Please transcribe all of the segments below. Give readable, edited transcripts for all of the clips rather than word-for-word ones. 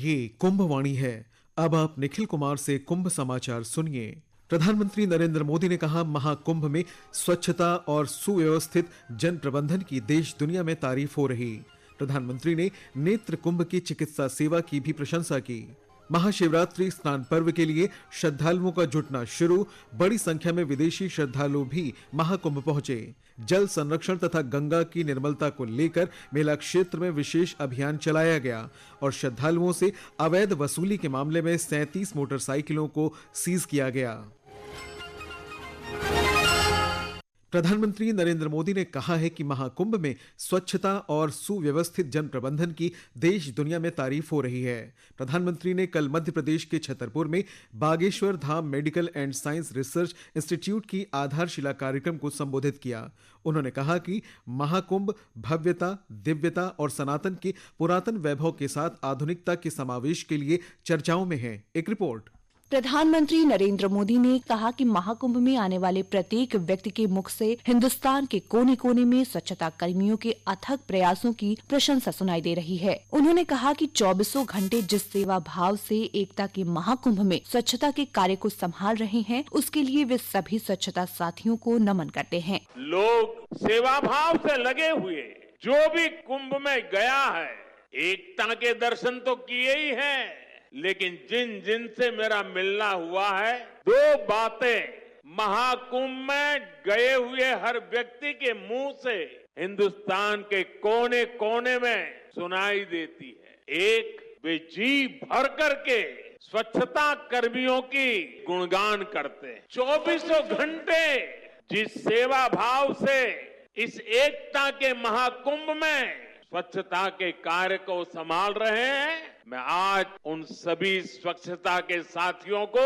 ये कुंभ वाणी है। अब आप निखिल कुमार से कुंभ समाचार सुनिए। प्रधानमंत्री नरेंद्र मोदी ने कहा, महाकुंभ में स्वच्छता और सुव्यवस्थित जन प्रबंधन की देश दुनिया में तारीफ हो रही। प्रधानमंत्री ने नेत्र कुंभ की चिकित्सा सेवा की भी प्रशंसा की। महाशिवरात्रि स्नान पर्व के लिए श्रद्धालुओं का जुटना शुरू। बड़ी संख्या में विदेशी श्रद्धालु भी महाकुंभ पहुंचे। जल संरक्षण तथा गंगा की निर्मलता को लेकर मेला क्षेत्र में विशेष अभियान चलाया गया और श्रद्धालुओं से अवैध वसूली के मामले में 37 मोटरसाइकिलों को सीज किया गया। प्रधानमंत्री नरेंद्र मोदी ने कहा है कि महाकुंभ में स्वच्छता और सुव्यवस्थित जन प्रबंधन की देश दुनिया में तारीफ हो रही है। प्रधानमंत्री ने कल मध्य प्रदेश के छतरपुर में Bageshwar Dham medical and science research institute की आधारशिला कार्यक्रम को संबोधित किया। उन्होंने कहा कि महाकुंभ भव्यता, दिव्यता और सनातन के पुरातन वैभव के साथ आधुनिकता के समावेश के लिए चर्चाओं में है। एक रिपोर्ट। प्रधानमंत्री नरेंद्र मोदी ने कहा कि महाकुंभ में आने वाले प्रत्येक व्यक्ति के मुख से हिंदुस्तान के कोने कोने में स्वच्छता कर्मियों के अथक प्रयासों की प्रशंसा सुनाई दे रही है। उन्होंने कहा कि 24 घंटे जिस सेवा भाव से एकता के महाकुंभ में स्वच्छता के कार्य को संभाल रहे हैं, उसके लिए वे सभी स्वच्छता साथियों को नमन करते हैं। लोग सेवा भाव से लगे हुए जो भी कुंभ में गया है, एकता के दर्शन तो किए ही हैं, लेकिन जिन जिन से मेरा मिलना हुआ है, दो बातें महाकुंभ में गए हुए हर व्यक्ति के मुंह से हिंदुस्तान के कोने कोने में सुनाई देती है। एक, वे जी भर करके स्वच्छता कर्मियों की गुणगान करते हैं। 24 घंटे जिस सेवा भाव से इस एकता के महाकुंभ में स्वच्छता के कार्य को संभाल रहे हैं, मैं आज उन सभी स्वच्छता के साथियों को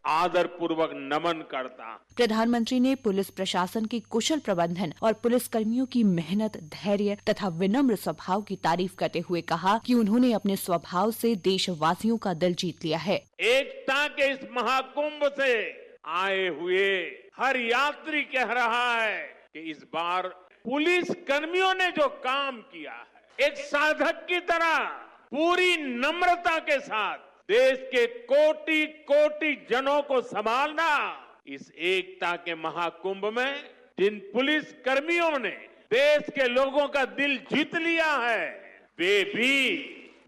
आदर पूर्वक नमन करता हूं। प्रधानमंत्री ने पुलिस प्रशासन के कुशल प्रबंधन और पुलिस कर्मियों की मेहनत, धैर्य तथा विनम्र स्वभाव की तारीफ करते हुए कहा कि उन्होंने अपने स्वभाव से देशवासियों का दिल जीत लिया है। एकता के इस महाकुंभ से आए हुए हर यात्री कह रहा है कि इस बार पुलिस कर्मियों ने जो काम किया है, एक साधक की तरह पूरी नम्रता के साथ देश के कोटि कोटि जनों को संभालना, इस एकता के महाकुंभ में जिन पुलिस कर्मियों ने देश के लोगों का दिल जीत लिया है, वे भी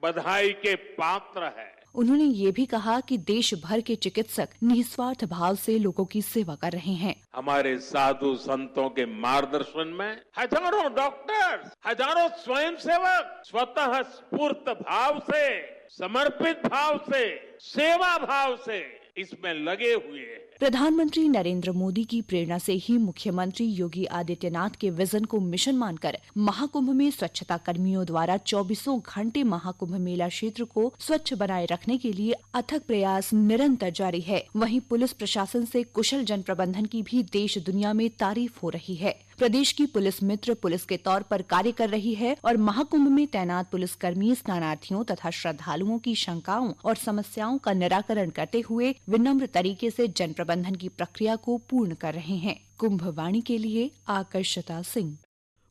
बधाई के पात्र है। उन्होंने ये भी कहा कि देश भर के चिकित्सक निस्वार्थ भाव से लोगों की सेवा कर रहे हैं। हमारे साधु संतों के मार्गदर्शन में हजारों डॉक्टर्स, हजारों स्वयंसेवक स्वतः स्फूर्त भाव से, समर्पित भाव से, सेवा भाव से इसमें लगे हुए हैं। प्रधानमंत्री नरेंद्र मोदी की प्रेरणा से ही मुख्यमंत्री योगी आदित्यनाथ के विजन को मिशन मानकर महाकुंभ में स्वच्छता कर्मियों द्वारा 24 घंटे महाकुंभ मेला क्षेत्र को स्वच्छ बनाए रखने के लिए अथक प्रयास निरंतर जारी है। वहीं पुलिस प्रशासन से कुशल जन प्रबंधन की भी देश दुनिया में तारीफ हो रही है। प्रदेश की पुलिस मित्र पुलिस के तौर पर कार्य कर रही है और महाकुंभ में तैनात पुलिसकर्मी स्नानार्थियों तथा श्रद्धालुओं की शंकाओं और समस्याओं का निराकरण करते हुए विनम्र तरीके से जन प्रबंधन की प्रक्रिया को पूर्ण कर रहे हैं। कुंभ वाणी के लिए आकर्षता सिंह।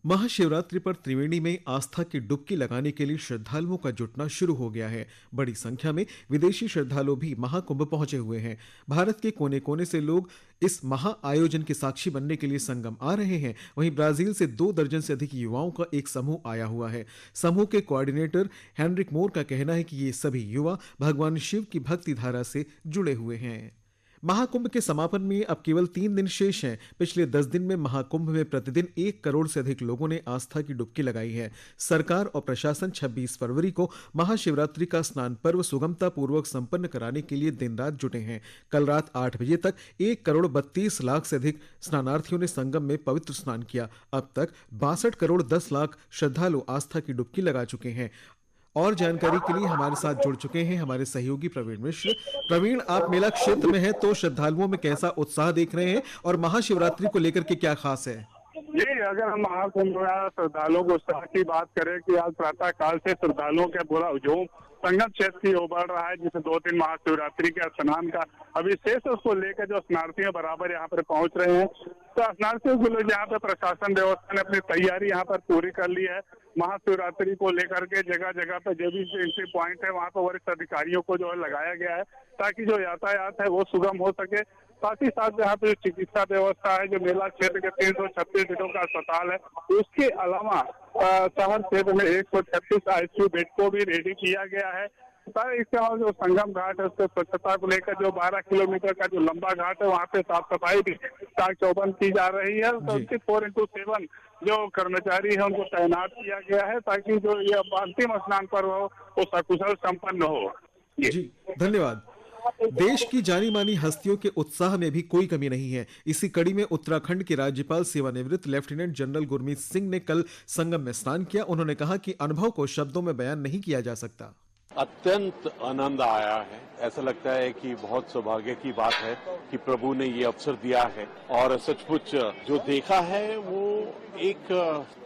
महाशिवरात्रि पर त्रिवेणी में आस्था की डुबकी लगाने के लिए श्रद्धालुओं का जुटना शुरू हो गया है। बड़ी संख्या में विदेशी श्रद्धालु भी महाकुंभ पहुंचे हुए हैं। भारत के कोने कोने से लोग इस महा आयोजन के साक्षी बनने के लिए संगम आ रहे हैं। वहीं ब्राजील से 2 दर्जन से अधिक युवाओं का एक समूह आया हुआ है। समूह के कोऑर्डिनेटर हेनरिक मोर का कहना है कि ये सभी युवा भगवान शिव की भक्ति धारा से जुड़े हुए हैं। महाकुंभ के समापन में अब केवल 3 दिन शेष हैं। पिछले 10 दिन में महाकुंभ में प्रतिदिन 1 करोड़ से अधिक लोगों ने आस्था की डुबकी लगाई है। सरकार और प्रशासन 26 फरवरी को महाशिवरात्रि का स्नान पर्व सुगमता पूर्वक संपन्न कराने के लिए दिन रात जुटे हैं। कल रात 8 बजे तक 1 करोड़ 32 लाख से अधिक स्नानार्थियों ने संगम में पवित्र स्नान किया। अब तक 62 करोड़ 10 लाख श्रद्धालु आस्था की डुबकी लगा चुके हैं। और जानकारी के लिए हमारे साथ जुड़ चुके हैं हमारे सहयोगी प्रवीण मिश्र। प्रवीण, आप मेला क्षेत्र में हैं तो श्रद्धालुओं में कैसा उत्साह देख रहे हैं और महाशिवरात्रि को लेकर के क्या खास है? जी, अगर हम महाकुंभ श्रद्धालुओं को उत्साह की बात करें कि आज प्रातः काल से श्रद्धालुओं का पूरा हुजूम संगम क्षेत्र की ओर बढ़ रहा है, जिसे 2 दिन महाशिवरात्रि के स्नान का अभी शेष उसको लेकर जो स्नानार्थी बराबर यहाँ पर पहुंच रहे हैं। तो स्नानार्थियों को लेकर यहाँ पे प्रशासन व्यवस्था ने अपनी तैयारी यहाँ पर पूरी कर ली है। महाशिवरात्रि को लेकर के जगह जगह पे जो भी एंट्री पॉइंट है वहाँ पर वरिष्ठ अधिकारियों को जो है लगाया गया है, ताकि जो यातायात है वो सुगम हो सके। साथ ही साथ यहाँ पे चिकित्सा व्यवस्था है, जो मेला क्षेत्र के 336 बेडों का अस्पताल है, उसके अलावा शहर क्षेत्र में 136 ICU बेड को भी रेडी किया गया है। इसके अलावा जो संगम घाट है उसके स्वच्छता को लेकर जो 12 किलोमीटर का जो लंबा घाट है वहाँ पे साफ सफाई भी चाक चौबंद की जा रही है। तो उसके 4x7 जो कर्मचारी है उनको तैनात किया गया है, ताकि जो ये अंतिम स्नान पर्व हो वो सकुशल संपन्न हो। जी धन्यवाद। देश की जानी मानी हस्तियों के उत्साह में भी कोई कमी नहीं है। इसी कड़ी में उत्तराखंड के राज्यपाल सेवानिवृत्त लेफ्टिनेंट जनरल गुरमीत सिंह ने कल संगम में स्नान किया। उन्होंने कहा कि अनुभव को शब्दों में बयान नहीं किया जा सकता। अत्यंत आनंद आया है। ऐसा लगता है कि बहुत सौभाग्य की बात है कि प्रभु ने ये अवसर दिया है, और सचमुच जो देखा है वो एक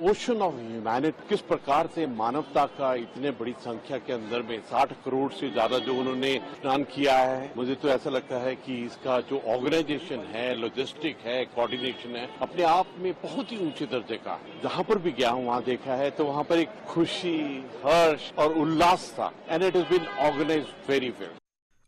ओशन ऑफ ह्यूमैनिटी, किस प्रकार से मानवता का इतने बड़ी संख्या के अंदर में 60 करोड़ से ज्यादा जो उन्होंने स्नान किया है। मुझे तो ऐसा लगता है कि इसका जो ऑर्गेनाइजेशन है, लॉजिस्टिक है, कोऑर्डिनेशन है, अपने आप में बहुत ही ऊंचे दर्जे का है। जहां पर भी गया हूं वहां देखा है तो वहां पर एक खुशी, हर्ष और उल्लास था, and it has been organised very well.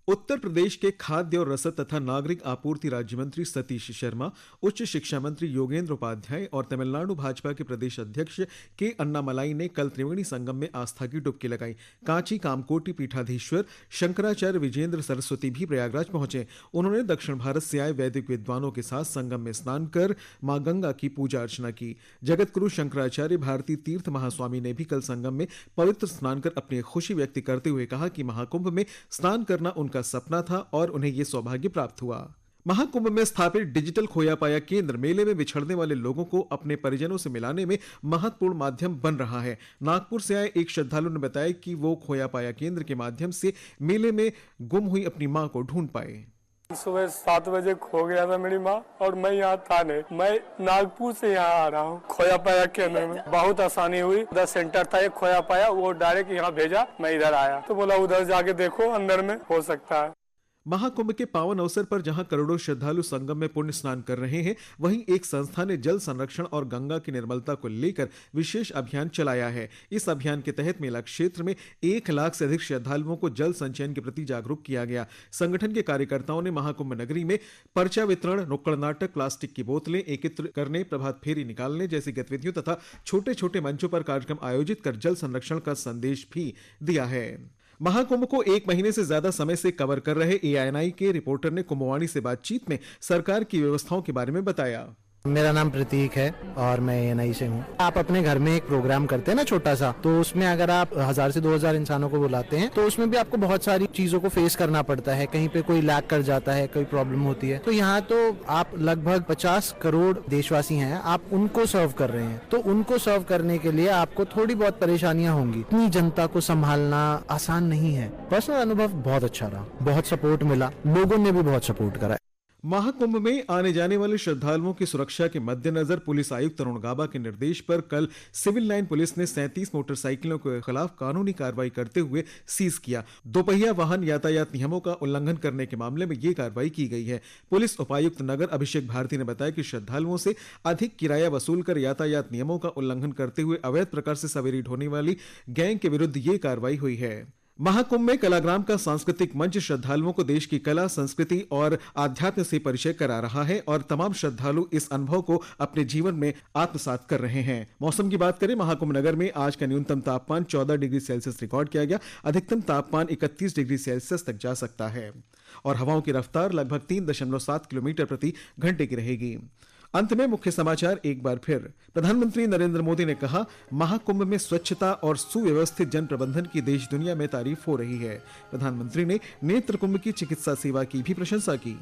Uttar Pradesh के खाद्य और रसद तथा नागरिक आपूर्ति राज्य मंत्री सतीश शर्मा, उच्च शिक्षा मंत्री योगेंद्र उपाध्याय और तमिलनाडु भाजपा के प्रदेश अध्यक्ष के अन्नामलाई ने कल त्रिवेणी संगम में आस्था की डुबकी लगाई। कांची कामकोटि पीठाधीश्वर शंकराचार्य विजेंद्र सरस्वती भी प्रयागराज पहुंचे। उन्होंने दक्षिण भारत से आए वैदिक विद्वानों के साथ संगम में स्नान कर मां गंगा की पूजा अर्चना की। जगत गुरु शंकराचार्य भारती तीर्थ महास्वामी ने भी कल संगम में पवित्र स्नान कर अपनी खुशी व्यक्त करते हुए कहा कि महाकुंभ में स्नान करना उनका सपना था और उन्हें यह सौभाग्य प्राप्त हुआ। महाकुंभ में स्थापित डिजिटल खोया पाया केंद्र मेले में बिछड़ने वाले लोगों को अपने परिजनों से मिलाने में महत्वपूर्ण माध्यम बन रहा है। नागपुर से आए एक श्रद्धालु ने बताया कि वो खोया पाया केंद्र के माध्यम से मेले में गुम हुई अपनी मां को ढूंढ पाए। सुबह 7 बजे खो गया था मेरी माँ, और मैं यहाँ था नहीं। मैं नागपुर से यहाँ आ रहा हूँ। खोया पाया केंद्र में बहुत आसानी हुई। उधर सेंटर था एक खोया पाया, वो डायरेक्ट यहाँ भेजा, मैं इधर आया तो बोला उधर जाके देखो अंदर में हो सकता है। महाकुंभ के पावन अवसर पर जहां करोड़ों श्रद्धालु संगम में पुण्य स्नान कर रहे हैं, वहीं एक संस्था ने जल संरक्षण और गंगा की निर्मलता को लेकर विशेष अभियान चलाया है। इस अभियान के तहत मेला क्षेत्र में 1 लाख से अधिक श्रद्धालुओं को जल संचयन के प्रति जागरूक किया गया। संगठन के कार्यकर्ताओं ने महाकुंभ नगरी में पर्चा वितरण, नुक्कड़ नाटक, प्लास्टिक की बोतलें एकत्र करने, प्रभात फेरी निकालने जैसी गतिविधियों तथा छोटे छोटे मंचों पर कार्यक्रम आयोजित कर जल संरक्षण का संदेश भी दिया है। महाकुंभ को 1 महीने से ज्यादा समय से कवर कर रहे ANI के रिपोर्टर ने कुंभवाणी से बातचीत में सरकार की व्यवस्थाओं के बारे में बताया। मेरा नाम प्रतीक है और मैं ANI से हूँ। आप अपने घर में एक प्रोग्राम करते हैं ना छोटा सा, तो उसमें अगर आप 1000 से 2000 इंसानों को बुलाते हैं तो उसमें भी आपको बहुत सारी चीजों को फेस करना पड़ता है। कहीं पे कोई लैग कर जाता है, कोई प्रॉब्लम होती है। तो यहाँ तो आप लगभग 50 करोड़ देशवासी हैं, आप उनको सर्व कर रहे हैं। तो उनको सर्व करने के लिए आपको थोड़ी बहुत परेशानियां होंगी। इतनी जनता को संभालना आसान नहीं है। पर्सनल अनुभव बहुत अच्छा रहा, बहुत सपोर्ट मिला, लोगों ने भी बहुत सपोर्ट करा। महाकुंभ में आने जाने वाले श्रद्धालुओं की सुरक्षा के मद्देनजर पुलिस आयुक्त अरुण गाबा के निर्देश पर कल सिविल लाइन पुलिस ने 37 मोटरसाइकिलों के खिलाफ कानूनी कार्रवाई करते हुए सीज किया। दोपहिया वाहन यातायात नियमों का उल्लंघन करने के मामले में ये कार्रवाई की गई है। पुलिस उपायुक्त नगर अभिषेक भारती ने बताया कि श्रद्धालुओं से अधिक किराया वसूल कर यातायात नियमों का उल्लंघन करते हुए अवैध प्रकार से सवेरी ढोने वाली गैंग के विरुद्ध ये कार्रवाई हुई है। महाकुंभ में कलाग्राम का सांस्कृतिक मंच श्रद्धालुओं को देश की कला, संस्कृति और आध्यात्म से परिचय करा रहा है और तमाम श्रद्धालु इस अनुभव को अपने जीवन में आत्मसात कर रहे हैं। मौसम की बात करें, महाकुंभ नगर में आज का न्यूनतम तापमान 14 डिग्री सेल्सियस रिकॉर्ड किया गया। अधिकतम तापमान 31 डिग्री सेल्सियस तक जा सकता है और हवाओं की रफ्तार लगभग 3.7 किलोमीटर प्रति घंटे की रहेगी। अंत में मुख्य समाचार एक बार फिर। प्रधानमंत्री नरेंद्र मोदी ने कहा, महाकुंभ में स्वच्छता और सुव्यवस्थित जन प्रबंधन की देश दुनिया में तारीफ हो रही है। प्रधानमंत्री ने नेत्र कुंभ की चिकित्सा सेवा की भी प्रशंसा की।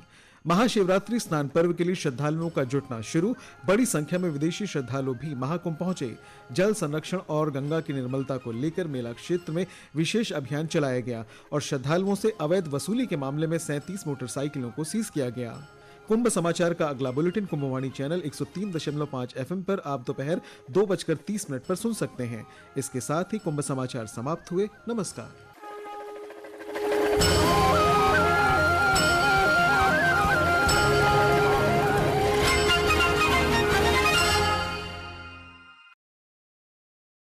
महाशिवरात्रि स्नान पर्व के लिए श्रद्धालुओं का जुटना शुरू। बड़ी संख्या में विदेशी श्रद्धालु भी महाकुंभ पहुंचे। जल संरक्षण और गंगा की निर्मलता को लेकर मेला क्षेत्र में विशेष अभियान चलाया गया और श्रद्धालुओं से अवैध वसूली के मामले में 37 मोटरसाइकिलों को सीज किया गया। कुंभ समाचार का अगला बुलेटिन कुंभवाणी चैनल 103.5 FM पर आप दोपहर 2:30 पर सुन सकते हैं। इसके साथ ही कुंभ समाचार समाप्त हुए। नमस्कार।